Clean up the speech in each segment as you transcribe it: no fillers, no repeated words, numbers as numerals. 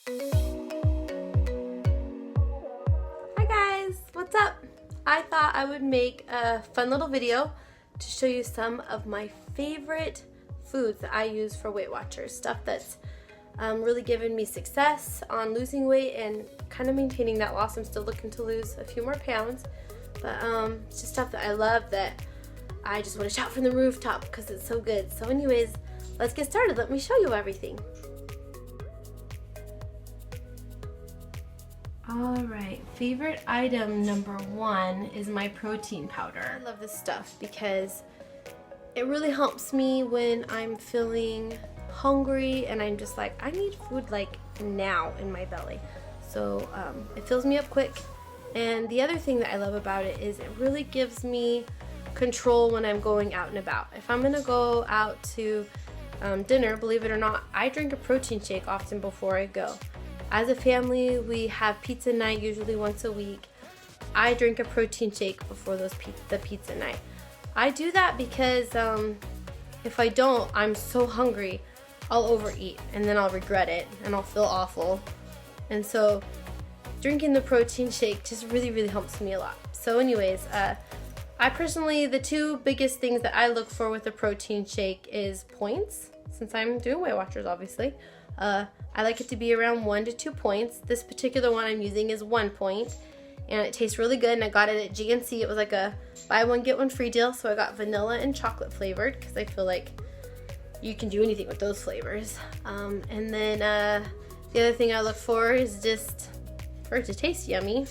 Hi guys, what's up? I thought I would make a fun little video to show you some of my favorite foods that I use for Weight Watchers. Stuff that's really given me success on losing weight and kind of maintaining that loss. I'm still looking to lose a few more pounds, but it's just stuff that I love that I just want to shout from the rooftop because it's so good. So anyways, let's get started. Let me show you everything. Alright, favorite item number one is my protein powder. I love this stuff because it really helps me when I'm feeling hungry and I'm just like, I need food like now in my belly. So it fills me up quick. And the other thing that I love about it is it really gives me control when I'm going out and about. If I'm gonna go out to dinner, believe it or not, I drink a protein shake often before I go. As a family, we have pizza night usually once a week. I drink a protein shake before the pizza night. I do that because if I don't, I'm so hungry, I'll overeat and then I'll regret it and I'll feel awful. And so drinking the protein shake just really helps me a lot. So anyways, I personally, the two biggest things that I look for with a protein shake is points, since I'm doing Weight Watchers obviously. I like it to be around 1 to 2 points. This particular one I'm using is 1 point, and it tastes really good, and I got it at GNC. It was like a buy one get one free deal, so I got vanilla and chocolate flavored because I feel like you can do anything with those flavors. And then the other thing I look for is just for it to taste yummy,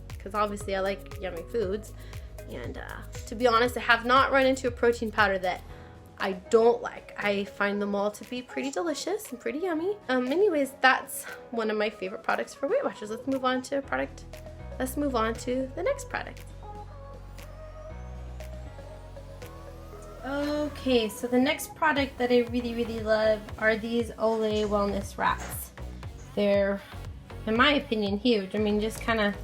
because obviously I like yummy foods. And to be honest, I have not run into a protein powder that I don't like. I find them all to be pretty delicious and pretty yummy. Anyways, that's one of my favorite products for Weight Watchers. Let's move on to the next product. Okay, so the next product that I really love are these Olay wellness wraps. They're, in my opinion, huge. I mean, just kind of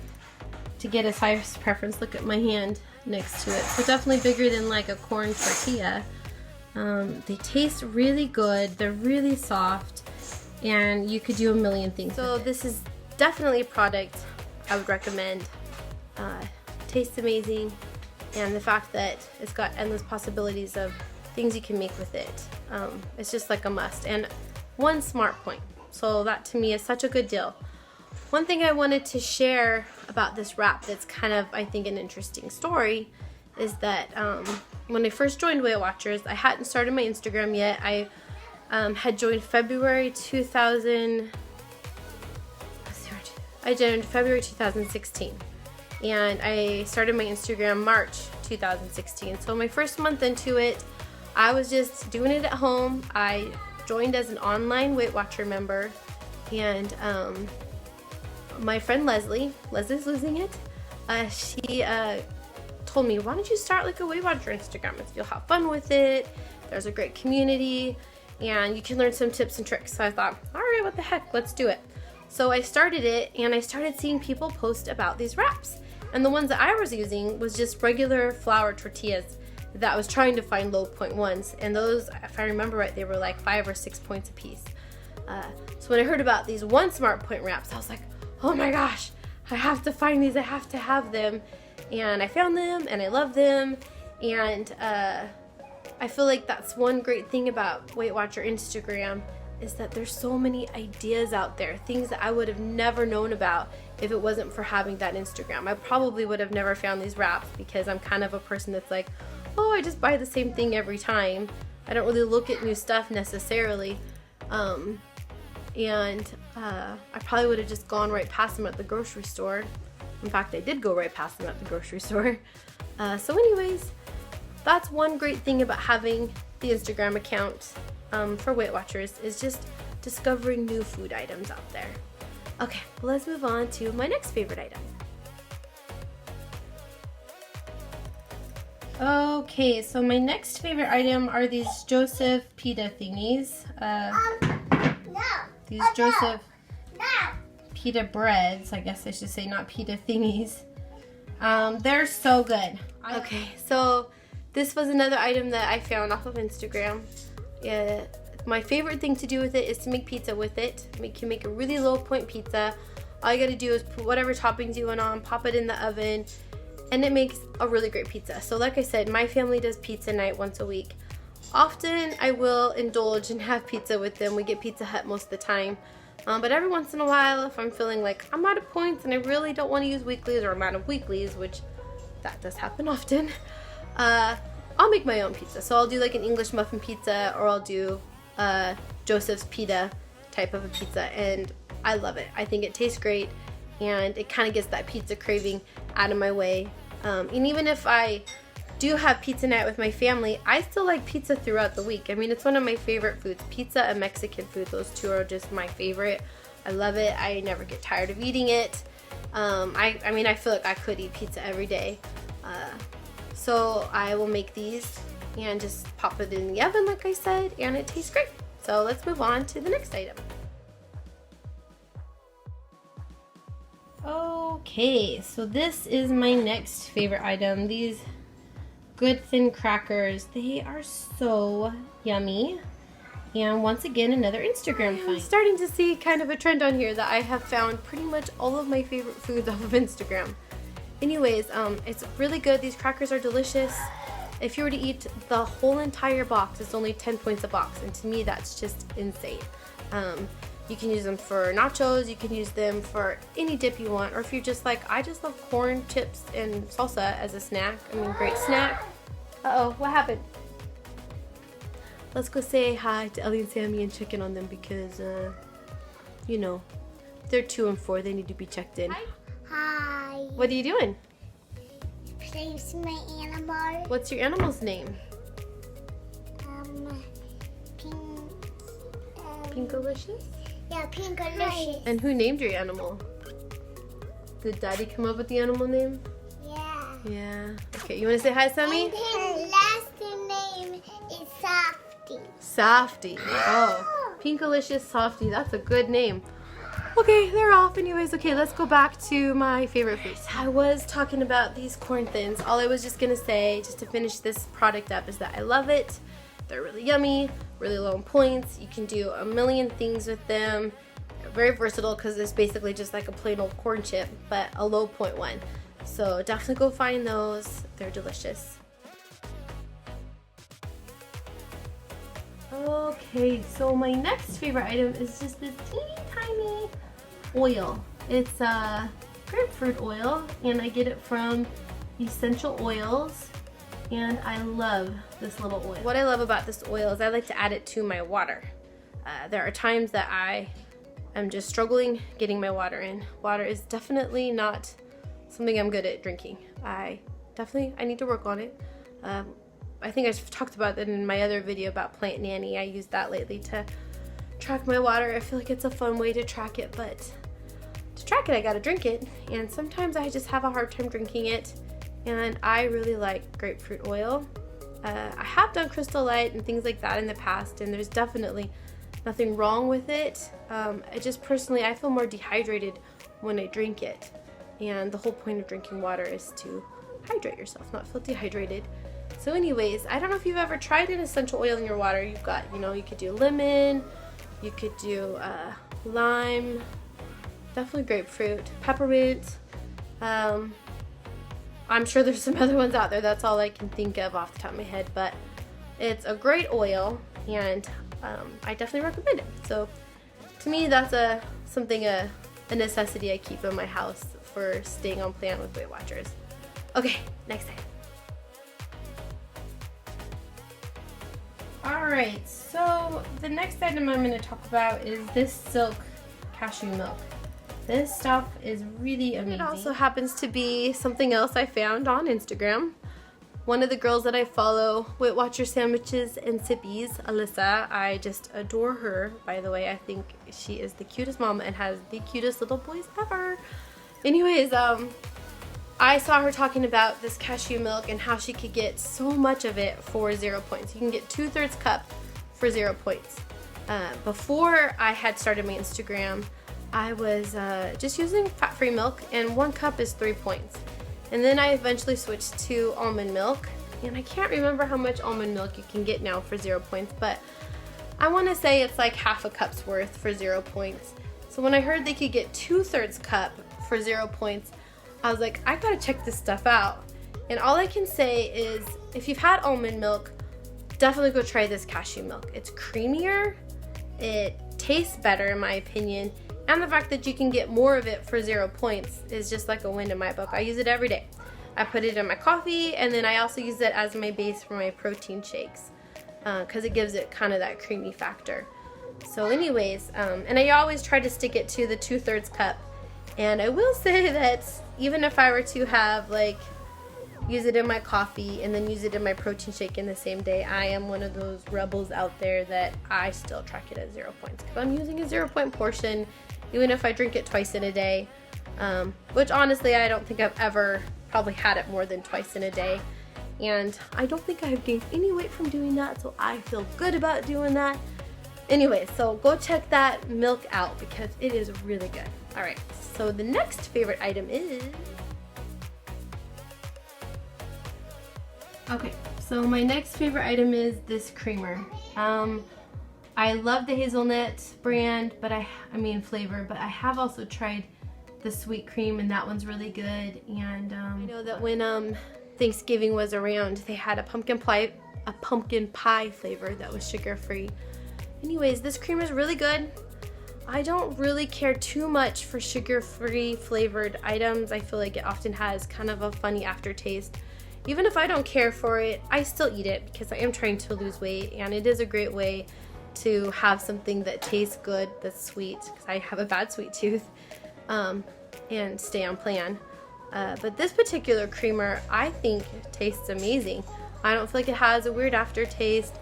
to get a size preference, look at my hand next to it. So definitely bigger than like a corn tortilla. They taste really good, they're really soft, and you could do a million things. So this is definitely a product I would recommend. Tastes amazing, and the fact that it's got endless possibilities of things you can make with it, it's just like a must. And one smart point, so that to me is such a good deal. One thing I wanted to share about this wrap that's kind of, I think, an interesting story is that when I first joined Weight Watchers, I hadn't started my Instagram yet. I had joined February 2016, and I started my Instagram March 2016. So my first month into it, I was just doing it at home. I joined as an online Weight Watcher member, and my friend Leslie's losing it. She told me, why don't you start like a Weight Watcher Instagram? You'll have fun with it. There's a great community, and you can learn some tips and tricks. So I thought, all right, what the heck, let's do it. So I started it, and I started seeing people post about these wraps. And the ones that I was using was just regular flour tortillas that I was trying to find low point ones. And those, if I remember right, they were like 5 or 6 points a piece. So when I heard about these one smart point wraps, I was like, oh my gosh, I have to find these, I have to have them. And I found them, and I love them, and I feel like that's one great thing about Weight Watcher Instagram is that there's so many ideas out there, things that I would have never known about if it wasn't for having that Instagram. I probably would have never found these wraps because I'm kind of a person that's like, oh, I just buy the same thing every time. I don't really look at new stuff necessarily, and I probably would have just gone right past them at the grocery store. In fact, I did go right past them at the grocery store. So anyways, that's one great thing about having the Instagram account for Weight Watchers is just discovering new food items out there. Okay, well, let's move on to my next favorite item. Okay, so my next favorite item are these Joseph PETA thingies. These Joseph PETA breads, I guess I should say, not PETA thingies. They're so good. Okay, so this was another item that I found off of Instagram. my favorite thing to do with it is to make pizza with it. You can make a really low point pizza. All you gotta do is put whatever toppings you want on, pop it in the oven, and it makes a really great pizza. So like I said, my family does pizza night once a week. Often I will indulge and have pizza with them. We get Pizza Hut most of the time. But every once in a while, if I'm feeling like I'm out of points and I really don't want to use weeklies, or I'm out of weeklies, which that does happen often, I'll make my own pizza. So I'll do like an English muffin pizza, or I'll do Joseph's PETA type of a pizza, and I love it. I think it tastes great, and it kind of gets that pizza craving out of my way. And even if I do have pizza night with my family, I still like pizza throughout the week. I mean, it's one of my favorite foods. Pizza and Mexican food, those two are just my favorite. I love it. I never get tired of eating it. I mean, I feel like I could eat pizza every day. So I will make these and just pop it in the oven like I said, and it tastes great. So let's move on to the next item. Okay, so this is my next favorite item. These good thin crackers. They are so yummy. And once again, another Instagram find. I'm starting to see kind of a trend on here that I have found pretty much all of my favorite foods off of Instagram. Anyways, it's really good. These crackers are delicious. If you were to eat the whole entire box, it's only 10 points a box, and to me that's just insane. You can use them for nachos, you can use them for any dip you want, or if you're just like, I just love corn chips and salsa as a snack. I mean, great snack. Uh-oh, what happened? Let's go say hi to Ellie and Sammy and check in on them because, you know, they're 2 and 4. They need to be checked in. Hi. What are you doing? Playing with my animal. What's your animal's name? Pinkalicious? Yeah, Pinkalicious. And who named your animal? Did Daddy come up with the animal name? Yeah. Yeah. Okay, you want to say hi, Sammy? And his last name is Softy. Softy. Oh, Pinkalicious Softy. That's a good name. Okay, they're off anyways. Okay, let's go back to my favorite foods. I was talking about these corn thins. All I was just going to say, just to finish this product up, is that I love it. They're really yummy, really low in points. You can do a million things with them. They're very versatile because it's basically just like a plain old corn chip, but a low point one. So definitely go find those. They're delicious. Okay, so my next favorite item is just this teeny tiny oil. It's grapefruit oil, and I get it from Essential Oils. And I love this little oil. What I love about this oil is I like to add it to my water. There are times that I am just struggling getting my water in. Water is definitely not something I'm good at drinking. I need to work on it. I think I've talked about that in my other video about Plant Nanny. I use that lately to track my water. I feel like it's a fun way to track it, but to track it I gotta drink it. And sometimes I just have a hard time drinking it. And I really like grapefruit oil. I have done Crystal Light and things like that in the past, and there's definitely nothing wrong with it. I just personally, I feel more dehydrated when I drink it. And the whole point of drinking water is to hydrate yourself, not feel dehydrated. So anyways, I don't know if you've ever tried an essential oil in your water. You've got, you know, you could do lemon, you could do lime, definitely grapefruit, peppermint. I'm sure there's some other ones out there. That's all I can think of off the top of my head, but it's a great oil, and I definitely recommend it. So to me, that's a necessity I keep in my house for staying on plan with Weight Watchers. Okay, next item. Alright, so the next item I'm going to talk about is this silk cashew milk. This stuff is really amazing. It also happens to be something else I found on Instagram. One of the girls that I follow, Weight Watcher Sandwiches and Sippies, Alyssa, I just adore her, by the way. I think she is the cutest mama and has the cutest little boys ever. Anyways, I saw her talking about this cashew milk and how she could get so much of it for 0 points. You can get 2/3 cup for 0 points. Before I had started my Instagram, I was just using fat-free milk, and 1 cup is 3 points. And then I eventually switched to almond milk, and I can't remember how much almond milk you can get now for 0 points, but I want to say it's like half a cup's worth for 0 points. So when I heard they could get 2/3 cup for 0 points, I was like, I gotta check this stuff out. And all I can say is, if you've had almond milk, definitely go try this cashew milk. It's creamier, it tastes better in my opinion, and the fact that you can get more of it for 0 points is just like a win in my book. I use it every day. I put it in my coffee, and then I also use it as my base for my protein shakes because it gives it kind of that creamy factor. So anyways, and I always try to stick it to the 2/3 cup. And I will say that even if I were to have like use it in my coffee and then use it in my protein shake in the same day, I am one of those rebels out there that I still track it at 0 points because I'm using a 0 point portion even if I drink it twice in a day, which honestly I don't think I've ever probably had it more than twice in a day, and I don't think I've gained any weight from doing that, so I feel good about doing that. Anyway, so go check that milk out because it is really good. Alright, so the next favorite item is... Okay, so my next favorite item is this creamer. I love the hazelnut brand, but I mean flavor, but I have also tried the sweet cream and that one's really good. And I know that when Thanksgiving was around, they had a pumpkin pie flavor that was sugar-free. Anyways, this cream is really good. I don't really care too much for sugar-free flavored items. I feel like it often has kind of a funny aftertaste. Even if I don't care for it, I still eat it because I am trying to lose weight, and it is a great way to have something that tastes good, that's sweet, because I have a bad sweet tooth, and stay on plan. But this particular creamer, I think tastes amazing. I don't feel like it has a weird aftertaste,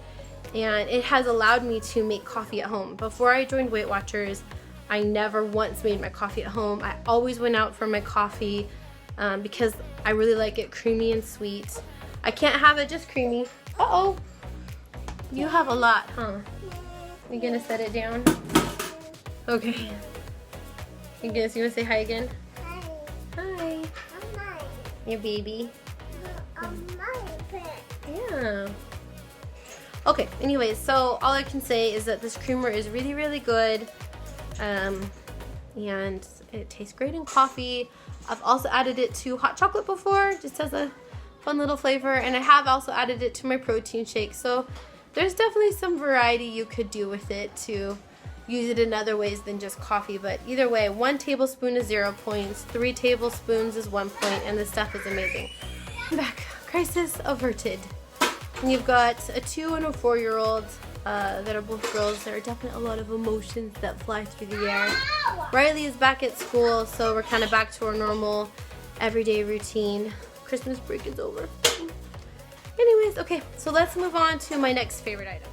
and it has allowed me to make coffee at home. Before I joined Weight Watchers, I never once made my coffee at home. I always went out for my coffee because I really like it creamy and sweet. I can't have it just creamy. Uh-oh. You have a lot, huh? You gonna set it down? Okay. You wanna say hi again? Hi. Hi. Hi. Your baby. Pet. Yeah. Okay, anyways, so all I can say is that this creamer is really, really good. And it tastes great in coffee. I've also added it to hot chocolate before, just as a fun little flavor. And I have also added it to my protein shake. So there's definitely some variety you could do with it to use it in other ways than just coffee. But either way, 1 tablespoon is 0 points, 3 tablespoons is 1 point, and this stuff is amazing. I'm back. Crisis averted. And you've got a 2- and a 4-year-old that are both girls. There are definitely a lot of emotions that fly through the air. Riley is back at school, so we're kind of back to our normal everyday routine. Christmas break is over. Anyways, okay, so let's move on to my next favorite item.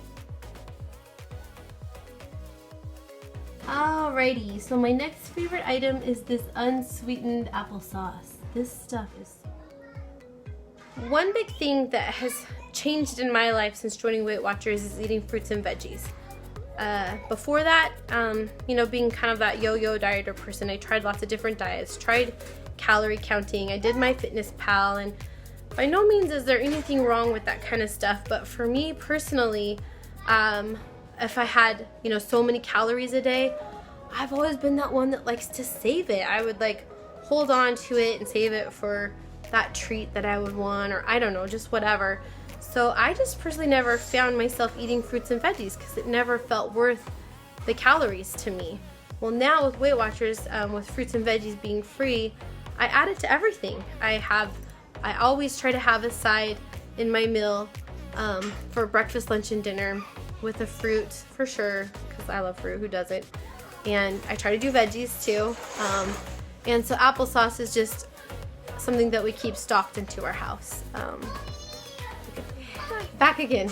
Alrighty, so my next favorite item is this unsweetened applesauce. This stuff is... One big thing that has changed in my life since joining Weight Watchers is eating fruits and veggies. Before that, you know, being kind of that yo-yo dieter person, I tried lots of different diets, tried calorie counting, I did my Fitness Pal, and by no means is there anything wrong with that kind of stuff, but for me personally, if I had, you know, so many calories a day, I've always been that one that likes to save it. I would like hold on to it and save it for that treat that I would want, or I don't know, just whatever. So I just personally never found myself eating fruits and veggies because it never felt worth the calories to me. Well, now with Weight Watchers, with fruits and veggies being free, I add it to everything. I always try to have a side in my meal for breakfast, lunch, and dinner with a fruit for sure, because I love fruit, who doesn't? And I try to do veggies too. And so applesauce is just something that we keep stocked into our house. Back again.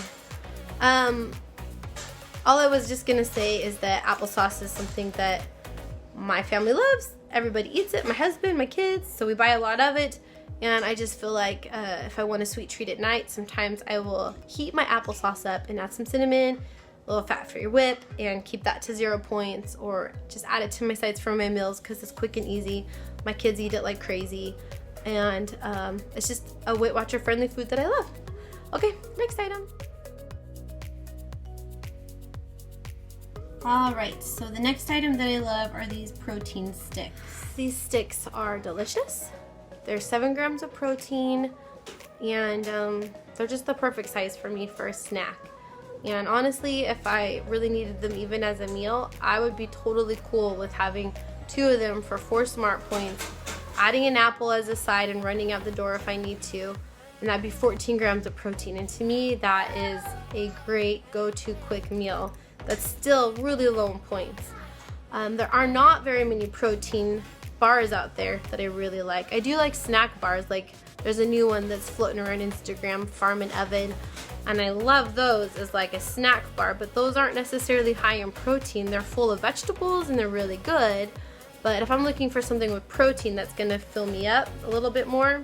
All I was just gonna say is that applesauce is something that my family loves. Everybody eats it, my husband, my kids, so we buy a lot of it. And I just feel like if I want a sweet treat at night, sometimes I will heat my applesauce up and add some cinnamon, a little fat-free whip, and keep that to 0 points, or just add it to my sides for my meals because it's quick and easy. My kids eat it like crazy, and it's just a Weight Watcher friendly food that I love. Okay, next item. Alright, so the next item that I love are these protein sticks. These sticks are delicious. They're 7 grams of protein, and they're just the perfect size for me for a snack. And honestly, if I really needed them even as a meal, I would be totally cool with having 2 of them for 4 smart points, adding an apple as a side and running out the door if I need to, and that'd be 14 grams of protein. And to me, that is a great go-to quick meal that's still really low in points. There are not very many protein bars out there that I really like. I do like snack bars, like there's a new one that's floating around Instagram, Farm and Oven, and I love those as like a snack bar, but those aren't necessarily high in protein. They're full of vegetables and they're really good, but if I'm looking for something with protein that's gonna fill me up a little bit more,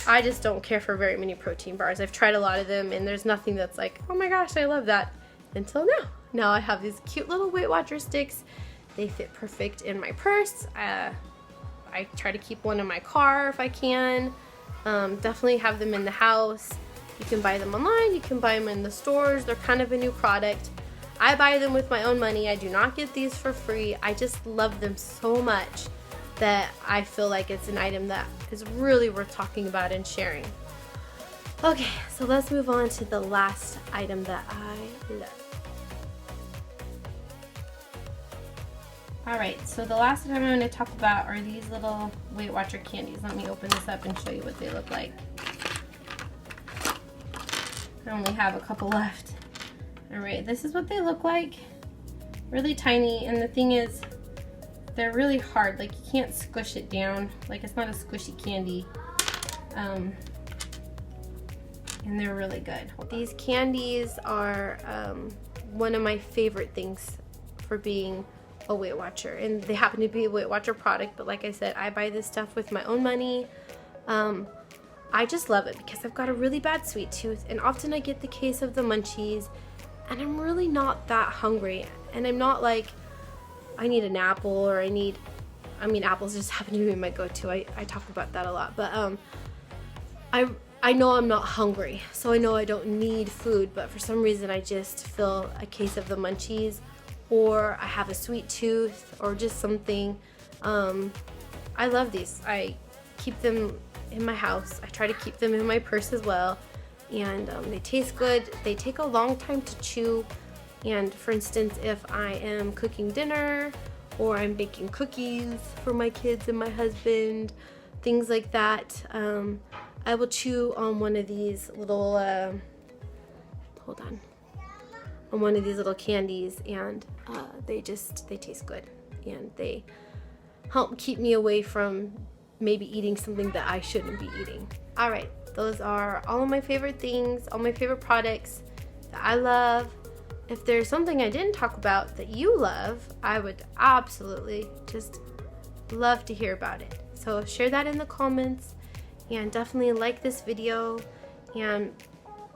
I just don't care for very many protein bars. I've tried a lot of them and there's nothing that's like, oh my gosh, I love that, until now. Now I have these cute little Weight Watcher sticks. They fit perfect in my purse. I try to keep one in my car if I can. Definitely have them in the house. You can buy them online, you can buy them in the stores. They're kind of a new product. I buy them with my own money. I do not get these for free. I just love them so much that I feel like it's an item that is really worth talking about and sharing. Okay, so let's move on to the last item that I love. Alright, so the last item I'm going to talk about are these little Weight Watcher candies. Let me open this up and show you what they look like. I only have a couple left. Alright, this is what they look like. Really tiny, and the thing is, they're really hard. Like, you can't squish it down. Like, it's not a squishy candy. And they're really good. These candies are one of my favorite things for being a Weight Watcher, and they happen to be a Weight Watcher product, but like I said, I buy this stuff with my own money. I just love it because I've got a really bad sweet tooth, and often I get the case of the munchies, and I'm really not that hungry, and I'm not like, I need an apple, or I mean, apples just happen to be my go-to. I talk about that a lot, but I know I'm not hungry, so I know I don't need food, but for some reason I just feel a case of the munchies, or I have a sweet tooth, or just something. I love these. I keep them in my house. I try to keep them in my purse as well, and they taste good. They take a long time to chew, and for instance, if I am cooking dinner, or I'm baking cookies for my kids and my husband, things like that, I will chew on one of these little, on one of these little candies, and they taste good, and they help keep me away from maybe eating something that I shouldn't be eating. Alright, those are all of my favorite things, all my favorite products that I love. If there's something I didn't talk about that you love, I would absolutely just love to hear about it. So share that in the comments, and definitely like this video. And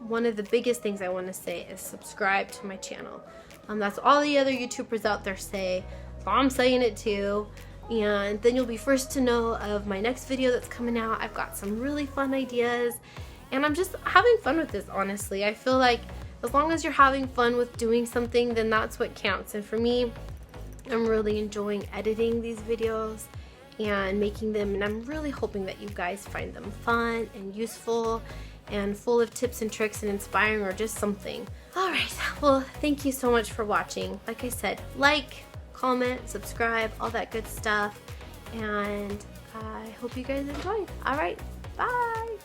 one of the biggest things I want to say is subscribe to my channel. That's all the other YouTubers out there say, so I'm saying it too. And then you'll be first to know of my next video that's coming out. I've got some really fun ideas, and I'm just having fun with this, honestly. I feel like as long as you're having fun with doing something, then that's what counts. And for me, I'm really enjoying editing these videos and making them, and I'm really hoping that you guys find them fun and useful and full of tips and tricks and inspiring, or just something. Alright, well, thank you so much for watching. Like I said, like, comment, subscribe, all that good stuff, and I hope you guys enjoyed. Alright, bye!